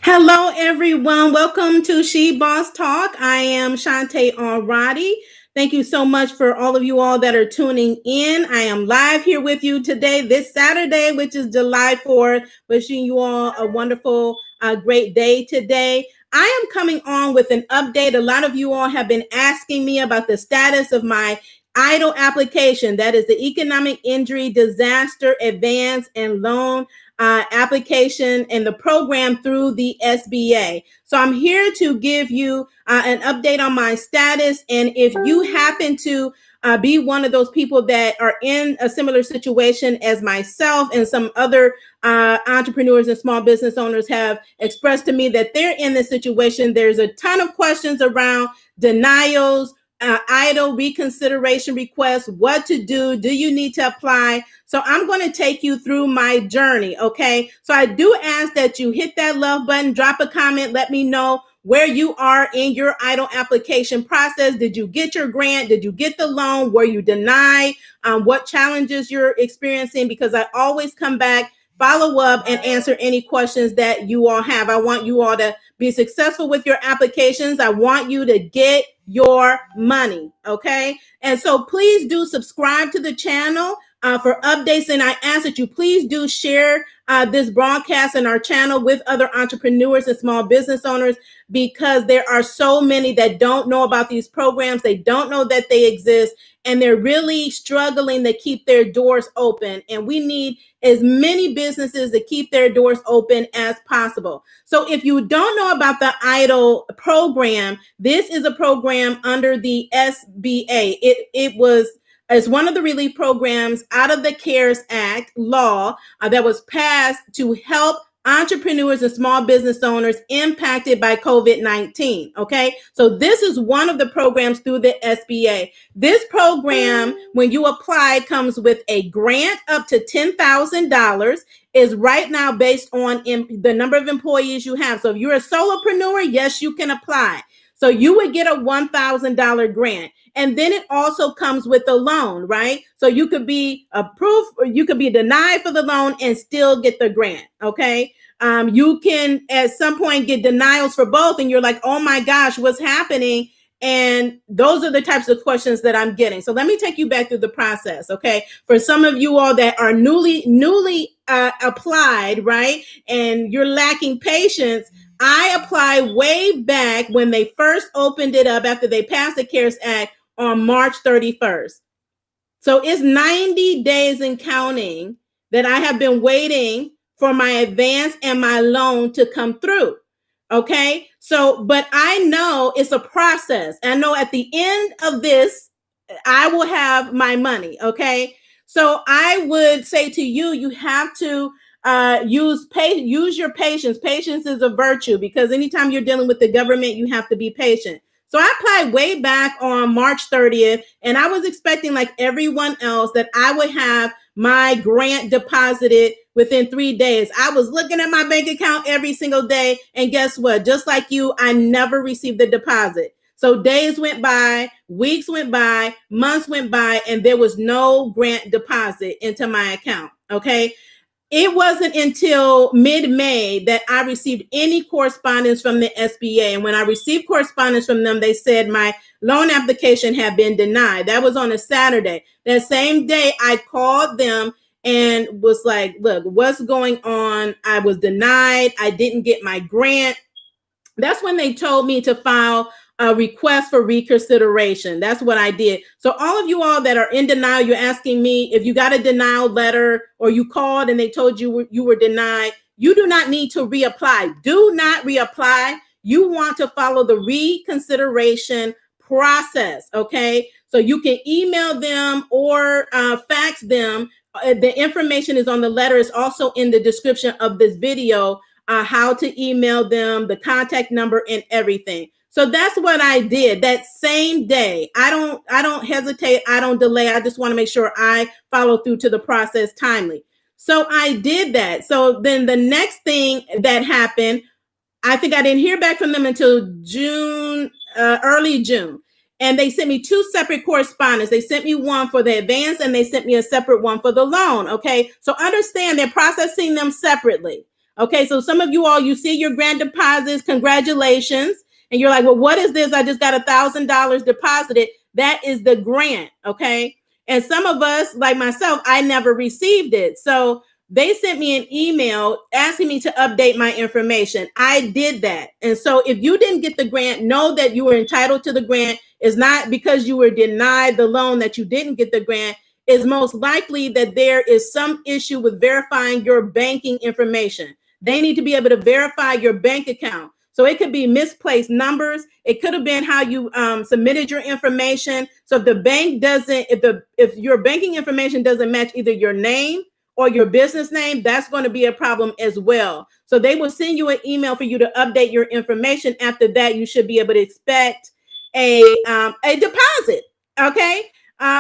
Hello, everyone. Welcome to She Boss Talk. I am Shantae Alradi. Thank you so much for all of you all that are tuning in. I am live here with you today, this Saturday, which is July 4th. Wishing you all a wonderful, great day today. I am coming on with an update. A lot of you all have been asking me about the status of my EIDL application. That is the Economic Injury Disaster Advance and Loan application and the program through the SBA. So I'm here to give you an update on my status. And if you happen to be one of those people that are in a similar situation as myself and some other entrepreneurs and small business owners have expressed to me that they're in this situation, there's a ton of questions around denials, EIDL reconsideration requests, what to do you need to apply? So I'm going to take you through my journey, okay? So I do ask that you hit that love button, drop a comment, let me know where you are in your EIDL application process. Did you get your grant? Did you get the loan? Were you denied? What challenges you're experiencing? Because I always come back, follow up, and answer any questions that you all have. I want you all to be successful with your applications. I want you to get your money, okay? And so please do subscribe to the channel for updates, and I ask that you please do share this broadcast and our channel with other entrepreneurs and small business owners, because there are so many that don't know about these programs. They don't know that they exist, and they're really struggling to keep their doors open. And we need as many businesses to keep their doors open as possible. So if you don't know about the EIDL program, this is a program under the SBA. It's one of the relief programs out of the CARES Act law that was passed to help entrepreneurs and small business owners impacted by COVID-19, okay? So this is one of the programs through the SBA. This program, when you apply, comes with a grant up to $10,000, is right now based on the number of employees you have. So if you're a solopreneur, yes, you can apply. So you would get a $1,000 grant. And then it also comes with a loan, right? So you could be approved or you could be denied for the loan and still get the grant, okay? You can at some point get denials for both and you're like, oh my gosh, what's happening? And those are the types of questions that I'm getting. So let me take you back through the process, okay? For some of you all that are newly applied, right? And you're lacking patience, I applied way back when they first opened it up after they passed the CARES Act on March 31st. So it's 90 days and counting that I have been waiting for my advance and my loan to come through. Okay. So, but I know it's a process. I know at the end of this, I will have my money. Okay. So I would say to you, you have to use your patience. Patience is a virtue, because anytime you're dealing with the government, you have to be patient. So I applied way back on March 30th, and I was expecting, like everyone else, that I would have my grant deposited within 3 days. I was looking at my bank account every single day, and guess what? Just like you, I never received the deposit. So days went by, weeks went by, months went by, and there was no grant deposit into my account, okay? It wasn't until mid-May that I received any correspondence from the SBA. And when I received correspondence from them, they said my loan application had been denied. That was on a Saturday. That same day, I called them and was like, look, what's going on? I was denied. I didn't get my grant. That's when they told me to file a request for reconsideration. That's what I did. So all of you all that are in denial, you're asking me if you got a denial letter or you called and they told you you were denied, you do not need to reapply. Do not reapply. You want to follow the reconsideration process, okay? So you can email them or fax them. The information is on the letter. It's also in the description of this video, how to email them, the contact number and everything. So that's what I did that same day. I don't hesitate. I don't delay. I just want to make sure I follow through to the process timely. So I did that. So then the next thing that happened, I think I didn't hear back from them until June, early June. And they sent me two separate correspondence. They sent me one for the advance and they sent me a separate one for the loan. Okay. So understand they're processing them separately. Okay, so some of you all, you see your grant deposits, congratulations. And you're like, well, what is this? I just got $1,000 deposited. That is the grant, okay? And some of us, like myself, I never received it. So they sent me an email asking me to update my information. I did that. And so if you didn't get the grant, know that you were entitled to the grant. It's not because you were denied the loan that you didn't get the grant. It's most likely that there is some issue with verifying your banking information. They need to be able to verify your bank account. So it could be misplaced numbers. It could have been how you submitted your information. So if the bank doesn't, if your banking information doesn't match either your name or your business name, that's going to be a problem as well. So they will send you an email for you to update your information. After that, you should be able to expect a deposit. Okay.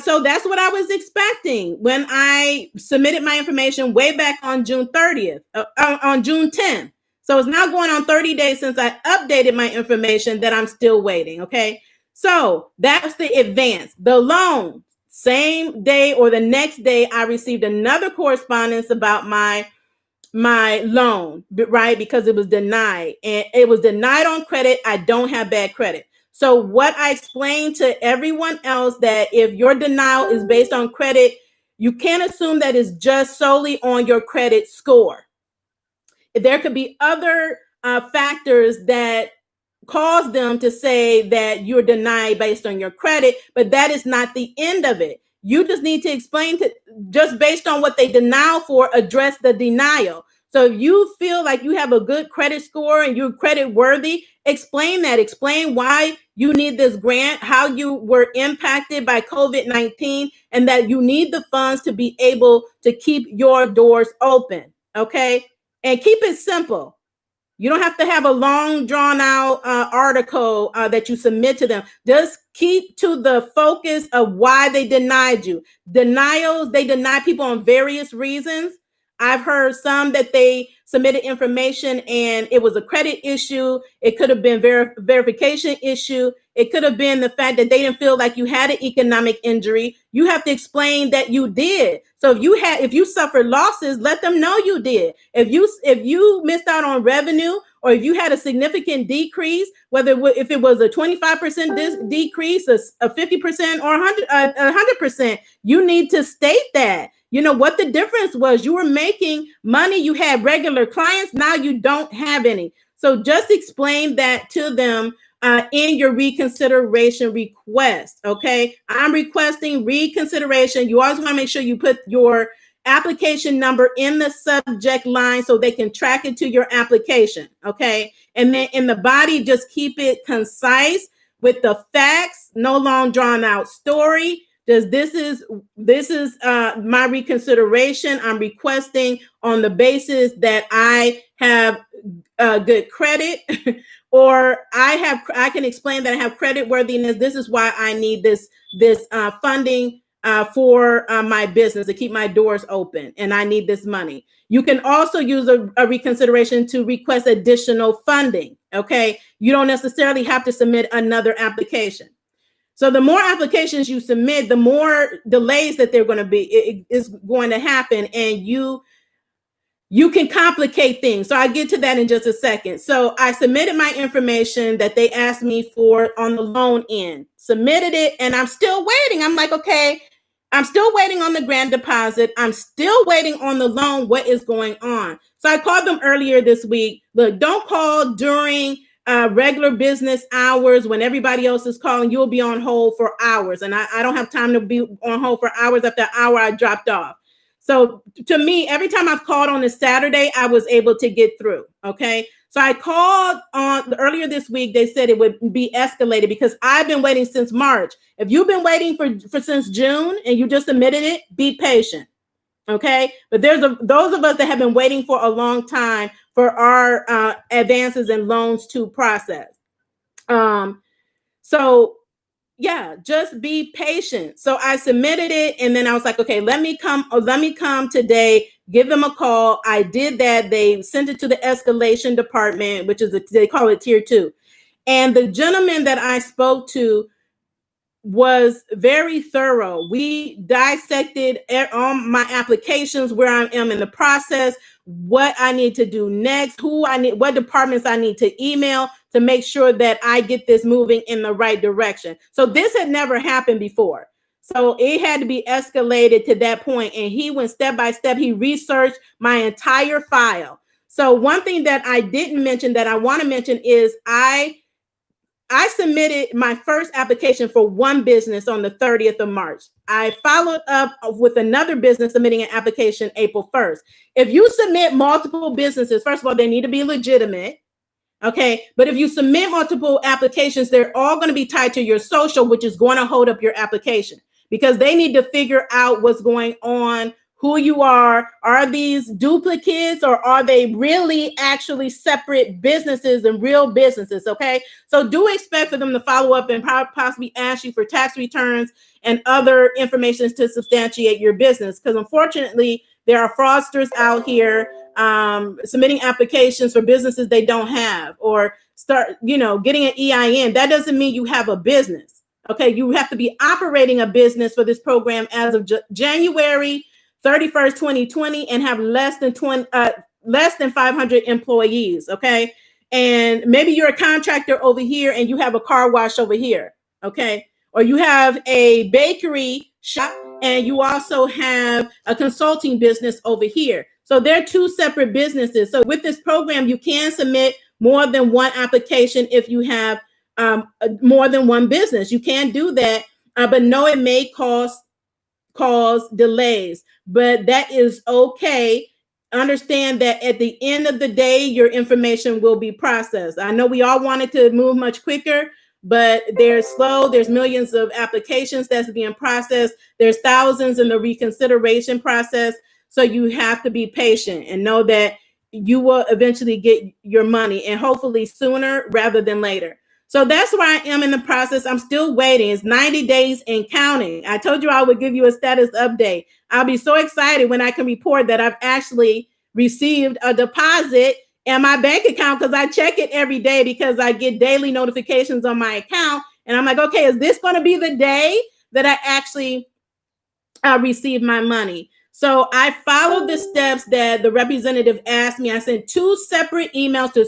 So that's what I was expecting when I submitted my information way back on June 30th, on June 10th. So it's now going on 30 days since I updated my information that I'm still waiting. Okay. So that's the advance. The loan, same day or the next day, I received another correspondence about my loan, right? Because it was denied, and it was denied on credit. I don't have bad credit. So what I explained to everyone else, that if your denial is based on credit, you can't assume that it's just solely on your credit score. There could be other factors that cause them to say that you're denied based on your credit, but that is not the end of it. You just need to explain to, just based on what they deny for, address the denial. So if you feel like you have a good credit score and you're credit worthy, explain that. Explain why you need this grant, how you were impacted by COVID-19, and that you need the funds to be able to keep your doors open. Okay. And keep it simple. You don't have to have a long, drawn out article that you submit to them. Just keep to the focus of why they denied you. Denials, they deny people on various reasons. I've heard some that they submitted information and it was a credit issue. It could have been verification issue. It could have been the fact that they didn't feel like you had an economic injury. You have to explain that you did. So if you suffered losses, let them know you did. If you missed out on revenue, or if you had a significant decrease, if it was a 25% decrease, a 50% or 100%, you need to state that. You know what the difference was. You were making money. You had regular clients. Now you don't have any. So just explain that to them in your reconsideration request. Okay. I'm requesting reconsideration. You always want to make sure you put your application number in the subject line so they can track it to your application. Okay. And then in the body, just keep it concise with the facts, no long drawn out story. This is my reconsideration. I'm requesting on the basis that I have good credit, or I can explain that I have credit worthiness. This is why I need this funding for my business to keep my doors open, and I need this money. You can also use a reconsideration to request additional funding. Okay, you don't necessarily have to submit another application. So the more applications you submit, the more delays that they're going to be. It is going to happen, and you can complicate things. So I get to that in just a second. So I submitted my information that they asked me for on the loan end, submitted it, and I'm still waiting. I'm like, okay, I'm still waiting on the grant deposit. I'm still waiting on the loan. What is going on? So I called them earlier this week. Look, don't call during regular business hours when everybody else is calling. You'll be on hold for hours. And I don't have time to be on hold for hours. After an hour, I dropped off. So to me, every time I've called on a Saturday, I was able to get through. Okay. So I called on earlier this week. They said it would be escalated because I've been waiting since March. If you've been waiting for since June and you just submitted it, be patient. Okay. But there's those of us that have been waiting for a long time for our advances and loans to process. So yeah, just be patient. So I submitted it, and then I was like, okay, let me come today, give them a call. I did that. They sent it to the escalation department, which is they call it tier 2. And the gentleman that I spoke to, was very thorough. We dissected all my applications, where I am in the process, what I need to do next, what departments I need to email to make sure that I get this moving in the right direction. So this had never happened before. So it had to be escalated to that point. And he went step by step. He researched my entire file. So one thing that I didn't mention that I want to mention is I submitted my first application for one business on the 30th of March. I followed up with another business submitting an application April 1st. If you submit multiple businesses, first of all, they need to be legitimate. Okay. But if you submit multiple applications, they're all going to be tied to your social, which is going to hold up your application, because they need to figure out what's going on, who you are. Are these duplicates, or are they really actually separate businesses and real businesses? Okay. So do expect for them to follow up and possibly ask you for tax returns and other information to substantiate your business. Because unfortunately, there are fraudsters out here submitting applications for businesses they don't have, or getting an EIN. That doesn't mean you have a business. Okay. You have to be operating a business for this program as of January 31st, 2020, and have less than 500 employees. Okay. And maybe you're a contractor over here and you have a car wash over here. Okay. Or you have a bakery shop and you also have a consulting business over here. So they're two separate businesses. So with this program, you can submit more than one application if you have more than one business. You can do that, but no, it may cause delays, but that is okay. Understand that at the end of the day, your information will be processed. I know we all wanted to move much quicker, but they're slow. There's millions of applications that's being processed. There's thousands in the reconsideration process. So you have to be patient and know that you will eventually get your money, and hopefully sooner rather than later. So that's where I am in the process. I'm still waiting. It's 90 days and counting. I told you I would give you a status update. I'll be so excited when I can report that I've actually received a deposit in my bank account, because I check it every day because I get daily notifications on my account. And I'm like, okay, is this going to be the day that I actually receive my money? So I followed the steps that the representative asked me. I sent two separate emails to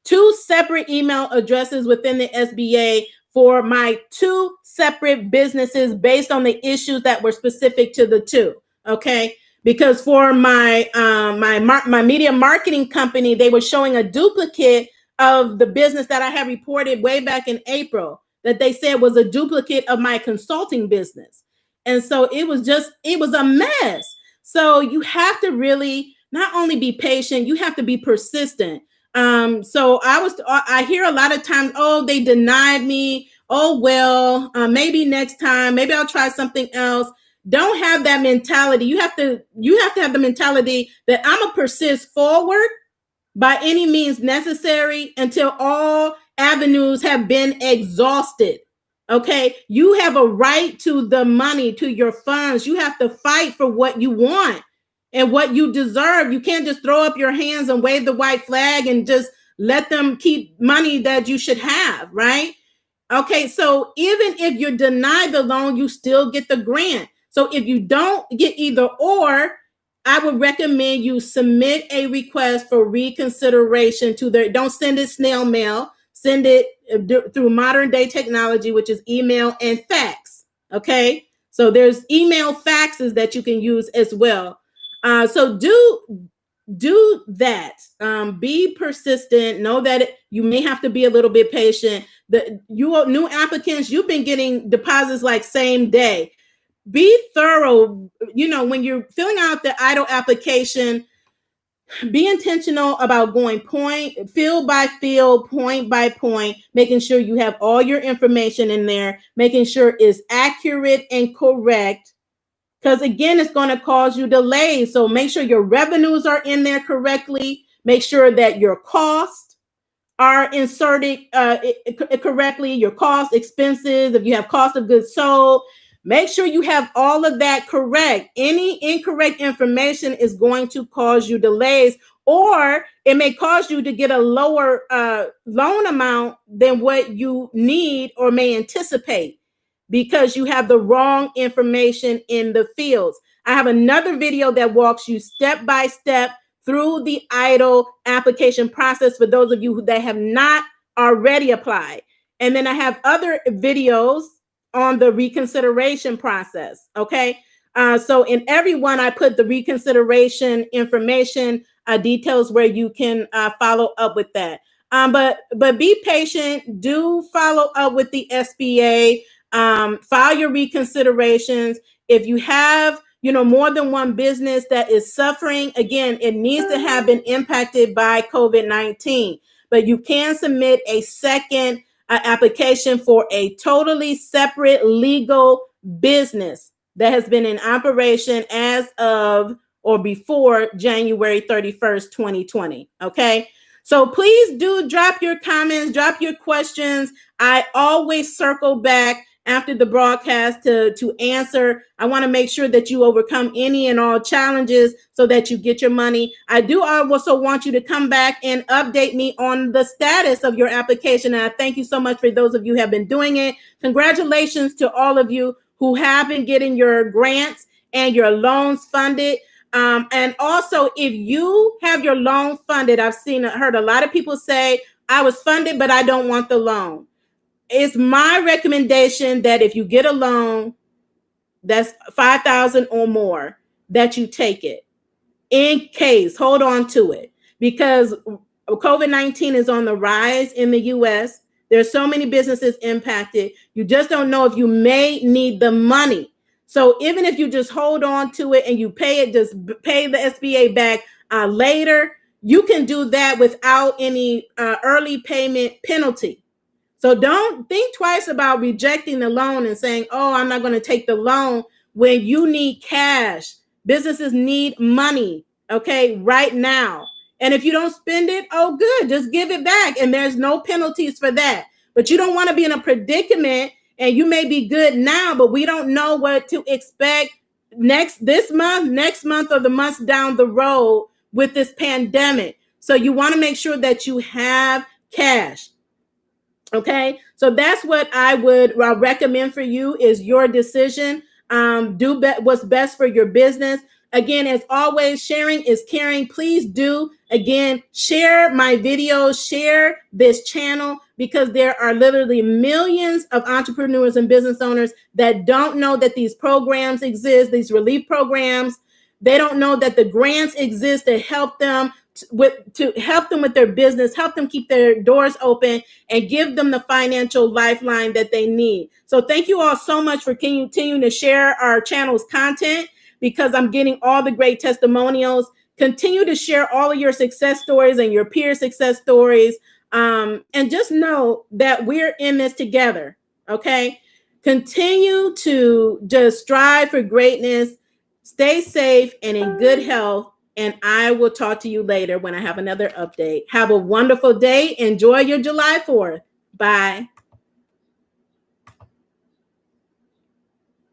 two separate email addresses within the SBA for my two separate businesses based on the issues that were specific to the two. Okay. Because for my my media marketing company, they were showing a duplicate of the business that I had reported way back in April that they said was a duplicate of my consulting business. And so it was a mess. So you have to really not only be patient, you have to be persistent. So I hear a lot of times, oh, they denied me. Oh, well, maybe next time, maybe I'll try something else. Don't have that mentality. You have to have the mentality that I'm gonna persist forward by any means necessary until all avenues have been exhausted. Okay. You have a right to the money, to your funds. You have to fight for what you want and what you deserve. You can't just throw up your hands and wave the white flag and just let them keep money that you should have, right? Okay, so even if you're denied the loan, you still get the grant. So if you don't get either or, I would recommend you submit a request for reconsideration don't send it snail mail, send it through modern day technology, which is email and fax. Okay, so there's email faxes that you can use as well. So do that. Be persistent. Know that you may have to be a little bit patient. You new applicants, you've been getting deposits like same day. Be thorough. When you're filling out the EIDL application, be intentional about going field by field, point by point, making sure you have all your information in there, making sure it's accurate and correct. Because again, it's going to cause you delays. So make sure your revenues are in there correctly. Make sure that your costs are inserted correctly, your cost expenses, if you have cost of goods sold, make sure you have all of that correct. Any incorrect information is going to cause you delays, or it may cause you to get a lower loan amount than what you need or may anticipate. because you have the wrong information in the fields. I have another video that walks you step by step through the EIDL application process for those of you that have not already applied. And then I have other videos on the reconsideration process. Okay. So in every one, I put the reconsideration information details where you can follow up with that. But be patient. Do follow up with the SBA. File your reconsiderations. If you have more than one business that is suffering, again, it needs to have been impacted by COVID-19. But you can submit a second application for a totally separate legal business that has been in operation as of or before January 31st, 2020. Okay. So please do drop your comments, drop your questions. I always circle back after the broadcast to answer. I want to make sure that you overcome any and all challenges so that you get your money. I do also want you to come back and update me on the status of your application. And I thank you so much for those of you who have been doing it. Congratulations to all of you who have been getting your grants and your loans funded. And also, if you have your loan funded, I've heard a lot of people say, I was funded, but I don't want the loan. It's my recommendation that if you get a loan that's $5,000 or more, that you take it. In case, hold on to it, because COVID-19 is on the rise in the US. There's so many businesses impacted. You just don't know if you may need the money. So even if you just hold on to it and you pay it, just pay the SBA back later, you can do that without any early payment penalty. So don't think twice about rejecting the loan and saying, oh, I'm not going to take the loan when you need cash. Businesses need money, okay, right now. And if you don't spend it, oh, good, just give it back. And there's no penalties for that. But you don't want to be in a predicament, and you may be good now, but we don't know what to expect this month, next month, or the months down the road with this pandemic. So you want to make sure that you have cash. Okay, so that's what I would recommend for you is your decision. Do what's best for your business. Again, as always, sharing is caring. Please do, again, share my videos, share this channel, because there are literally millions of entrepreneurs and business owners that don't know that these programs exist, these relief programs. They don't know that the grants exist to help them with their business, help them keep their doors open, and give them the financial lifeline that they need. So thank you all so much for continuing to share our channel's content, because I'm getting all the great testimonials. Continue to share all of your success stories and your peer success stories. And just know that we're in this together. Okay. Continue to just strive for greatness. Stay safe and in good health. And I will talk to you later when I have another update. Have a wonderful day. Enjoy your July 4th. Bye.